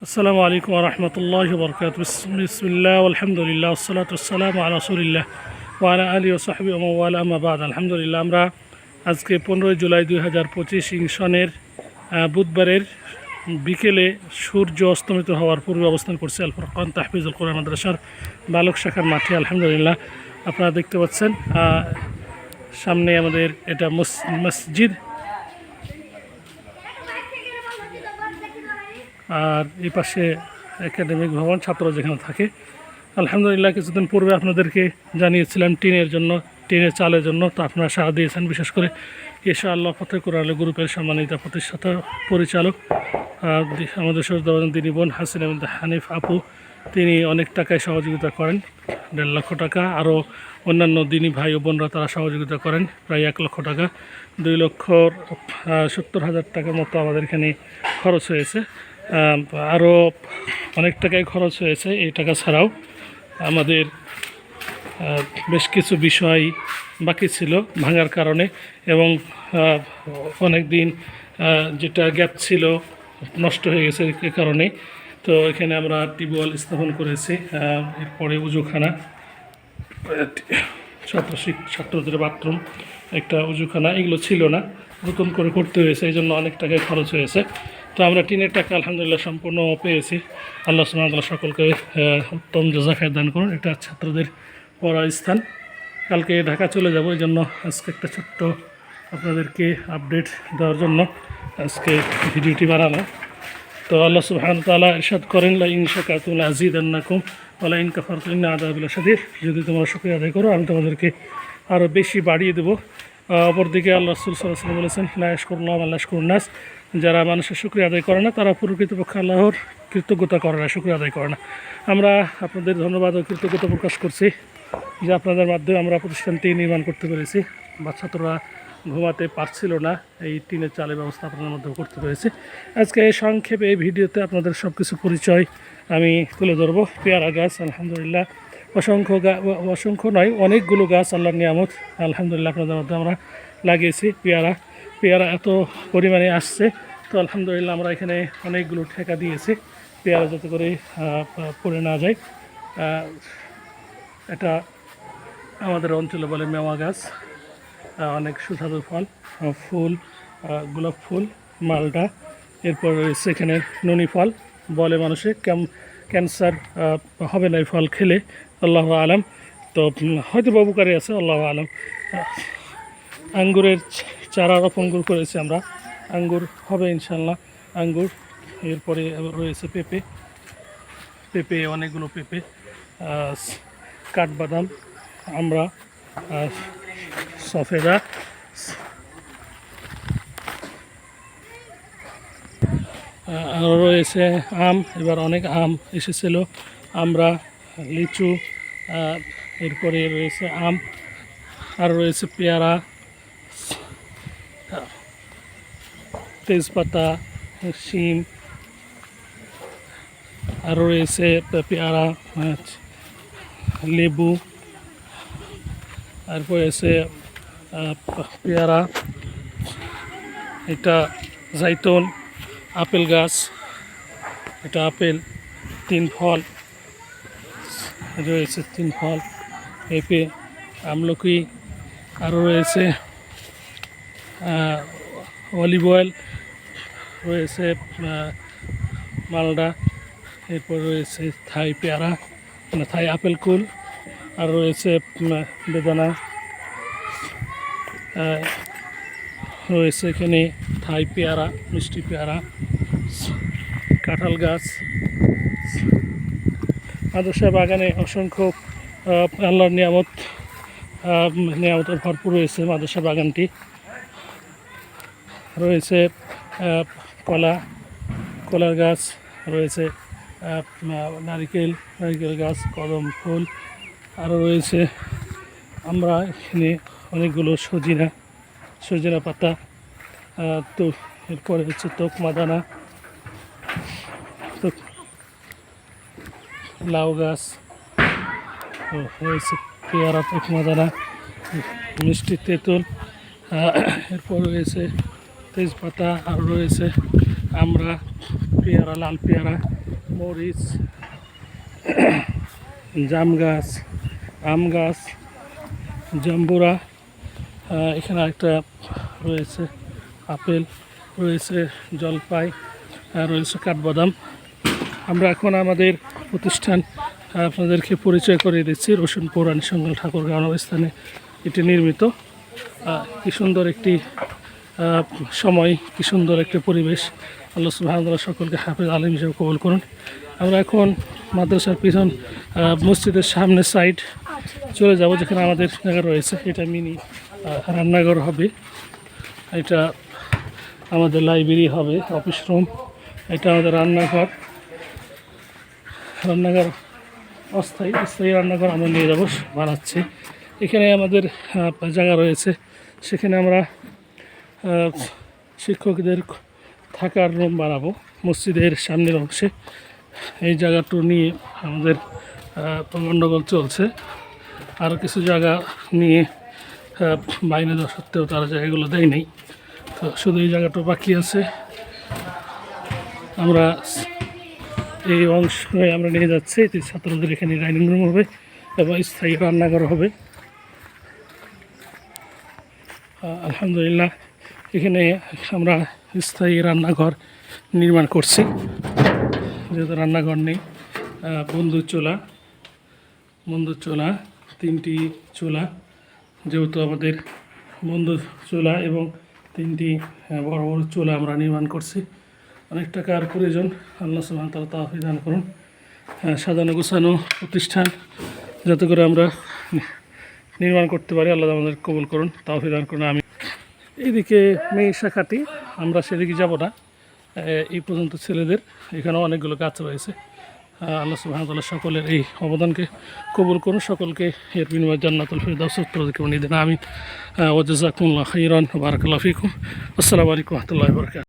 আসসালামু আলাইকুম ওয়া রাহমাতুল্লাহি ওয়া বারাকাতুহু। বিসমিল্লাহ আলহামদুলিল্লাহ ওয়াসসালাতু ওয়াসসালামু আলা রাসূলিল্লাহ ওয়া আলা আলিহি ওয়া সাহবিহি ওয়া মান ওয়ালা, আম্মা বা'দ। আলহামদুলিল্লাহ, আমরা আজকে 15 জুলাই 2025 ইং সনের বুধবারের বিকেলে সূর্য অস্তমিত হওয়ার পূর্বে অবস্থান করছি আল ফুরকান তাহফিজুল কোরআন মাদ্রাসার বালক শাখার মাঠে। আলহামদুলিল্লাহ, আপনারা দেখতে পাচ্ছেন সামনে আমাদের এটা মসজিদ, আর এই পাশে একাডেমিক ভবন, ছাত্র যেখানে থাকে। আলহামদুলিল্লাহ, কিছুদিন পূর্বে আপনাদেরকে জানিয়েছিলাম টিনের চালের জন্য, তো আপনারা সাড়া দিয়েছেন। বিশেষ করে ইনশাআল্লাহ ফতেহ কোরআন গ্রুপের সম্মানিত প্রতিষ্ঠাতা পরিচালক আমাদের সরদাবাজান দিনী বোন হাসিনা বিনতে হানিফ আপু, তিনি অনেক টাকায় সহযোগিতা করেন, 1.5 লক্ষ টাকা। আরও অন্যান্য দিনী ভাই ও বোনরা তারা সহযোগিতা করেন প্রায় 1 লক্ষ টাকা। 2,70,000 টাকার মতো আমাদের এখানে খরচ হয়েছে। আরও অনেক টাকাই খরচ হয়েছে। এই টাকা ছাড়াও আমাদের বেশ কিছু বিষয় বাকি ছিল ভাঙার কারণে, এবং অনেক দিন যেটা গ্যাপ ছিল নষ্ট হয়ে গেছে এ কারণে। তো এখানে আমরা টিউবওয়েল স্থাপন করেছি, এরপরে উজুখানা, ছাত্রদের বাথরুম, একটা উজুখানা, এগুলো ছিল না, নতুন করে করতে হয়েছে, এই জন্য অনেক টাকায় খরচ হয়েছে। তো আমরা টিনের টাকা আলহামদুলিল্লাহ সম্পূর্ণ পেয়েছি। আল্লাহ সুবহানাহু ওয়া তাআলা সকলকে উত্তম জাযা খায়ের দান করুন। এটা ছাত্রদের পড়ার স্থান। কালকে ঢাকা চলে যাব, এই জন্য আজকে একটা ছোট্ট আপনাদেরকে আপডেট দেওয়ার জন্য আজকে ভিডিওটি বানানো। তো আল্লাহ সুবহানাহু ওয়া তাআলা ইরশাদ করেন, লা ইন শাকারতুম লাযীদান্নাকুম ওয়া লা ইন কাফারতুম ইন্না আযাবি লাশাদীদ। যদি তোমরা শুকরিয়া আদায় করো, আমি তোমাদেরকে আরও বেশি বাড়িয়ে দেবো। অপরদিকে আল্লাহ রাসূল সাল্লাল্লাহু আলাইহি ওয়াসাল্লাম বলেছেন, লা ইয়াশকুরুল্লাহ মান লা ইয়াশকুরুন নাস। যারা মানুষের শুকরিয়া আদায় করে না, তারা প্রকৃতপক্ষে আল্লাহর কৃতজ্ঞতা করে না, শুকরিয়া আদায় করে না। আমরা আপনাদের ধন্যবাদ ও কৃতজ্ঞতা প্রকাশ করছি যে আপনাদের মাধ্যমে আমরা প্রতিষ্ঠানটি নির্মাণ করতে পেরেছি। বাচ্চারা ঘুমাতে পারছিল না, এই টিনের চালের ব্যবস্থা আপনাদের মধ্যে করতে পেরেছি। আজকে এই সংক্ষেপে এই ভিডিওতে আপনাদের সব কিছু পরিচয় আমি তুলে ধরবো। পেয়ারা গাছ আলহামদুলিল্লাহ অসংখ্য নয়, অনেকগুলো গাছ আল্লাহর নিয়ামত আলহামদুলিল্লাহ আপনাদের মধ্যে আমরা লাগিয়েছি। পেয়ারা এত পরিমাণে আসছে, তো আলহামদুলিল্লাহ আমরা এখানে অনেকগুলো ঠেকা দিয়েছি পেয়ারা যাতে করে পড়ে না যায়। এটা আমাদের অঞ্চলে বলে মেওয়া গাছ, অনেক সুস্বাদু ফুল, গোলাপ ফুল, মালটা। এরপর রয়েছে এখানে ননি ফল, বলে মানুষে ক্যান্সার হবে না এই ফল খেলে, আল্লাহু আলাম। তো হয়তো উপকারী আছে, আল্লাহু আলাম। আঙ্গুরের চারা রোপণ করেছি আমরা, আঙ্গুর হবে ইনশাল্লাহ আঙ্গুর। এরপরে রয়েছে পেঁপে, অনেকগুলো পেঁপে, কাঠবাদাম, আমরা, সফেদা, আরও রয়েছে আম। এবার অনেক আম এসেছিল, আমরা, লিচু, এরপরে রয়েছে আম, আর রয়েছে পেয়ারা, তেজপাতা, শিম, আরও রয়েছে পেয়ারা, লেবু, তারপর রয়েছে পেয়ারা, এটা জাইতুন, আপেল গাছ, এটা আপেল, 3 ফল রয়েছে, 3 ফল, পেঁপে, আমলকি, আরও রয়েছে অলিভ অয়েল, রয়েছে মালডা, এরপর রয়েছে থাই পেয়ারা, থাই আপেল কুল, আর রয়েছে বেদানা, রয়েছে এখানে থাই পেয়ারা, মিষ্টি পেয়ারা, কাঁঠাল গাছ। মাদ্রাসা বাগানে অসংখ্য আল্লাহর নিয়ামতের ভরপুর রয়েছে মাদ্রাসা বাগানটি। রয়েছে কলার গাছ, রয়েছে নারিকেল গাছ, কদম ফুল, আরও রয়েছে আমরা এখানে অনেকগুলো সজিনা পাতা, তো এরপরে হচ্ছে তোকমাদানা, লাউ গাছ, রয়েছে পেয়ারা, তোকমাদানা, মিষ্টি তেঁতুল, এরপর রয়েছে তেজপাতা, আর রয়েছে আমরা, পেয়ারা, লাল পেয়ারা, মরিচ, জাম গাছ, আম গাছ, জাম্বুরা, এখানে একটা রয়েছে আপেল, রয়েছে জলপাই, রয়েছে কাঠবাদাম। আমরা এখন আমাদের প্রতিষ্ঠান আপনাদেরকে পরিচয় করে দিচ্ছি। রসুনপুর রানীশঙ্কল ঠাকুরগাঁও অবস্থানে এটি নির্মিত। কি সুন্দর একটি সময়, কি সুন্দর একটি পরিবেশ। আল্লাহ সুবহানাহু ওয়া তাআলা সকলকে হাফেজ আলিম হিসেবে কবুল করুন। আমরা এখন মাদ্রাসার পিছন মসজিদের সামনে সাইড চলে যাব, যেখানে আমাদের জায়গা রয়েছে। এটা মিনি রান্নাঘর হবে, এটা আমাদের লাইব্রেরি হবে, অফিস রুম, এটা আমাদের রান্নাঘর। স্থায়ী রান্নাঘর আমরা নিয়ে যাবো, বানাচ্ছি। এখানে আমাদের জায়গা রয়েছে, সেখানে আমরা শিক্ষকদের থাকার রুম বানাবো মসজিদের সামনের অংশে। এই জায়গাটা নিয়ে আমাদের গণ্ডগোল চলছে। আরও কিছু জায়গা নিয়ে বাইরে দেওয়া সত্ত্বেও তারা জায়গাগুলো দেয় নেই, তো শুধু এই জায়গাটা বাকি আছে। আমরা এই অংশ আমরা নিয়ে যাচ্ছি। এটি ছাত্রদের এখানে ডাইনিং রুম হবে এবং স্থায়ী রান্নাঘর হবে। আলহামদুলিল্লাহ, এখানে আমরা স্থায়ী রান্নাঘর নির্মাণ করছি। যেহেতু রান্নাঘর নেই, বন্ধুর চুলা 3টি চুলা, যেহেতু আমাদের বন্ধুর চুলা এবং 3টি বড় বড় চুলা আমরা নির্মাণ করছি। অনেক টাকার প্রয়োজন, আল্লাহ সুবহানাহু ওয়া তাআলা তৌফিক দান করুন। সাজানো গোছানো প্রতিষ্ঠান যাতে করে আমরা নির্মাণ করতে পারি, আল্লাহ আমাদের কবুল করুন, তৌফিক দান করুন। আমি এইদিকে মেয়ে শাখাটি, আমরা সেদিকে যাব না, এই পর্যন্ত ছেলেদের। এখানেও অনেকগুলো গাছ রয়েছে। আল্লাহ সুবহানাহু ওয়া তাআলা সকলের এই অবদানকে কবুল করুন, সকলকে এর বিনিময়ে জান্নাতুল ফিরদাউস উত্তরাধিকারী দিন। আমিন। ওয়া জাযাকুমুল্লাহু খাইরান, বারাকাল্লাহু ফিকুম। আসসালামু আলাইকুম ওয়া রাহমাতুল্লাহি ওয়া বারাকাতুহু।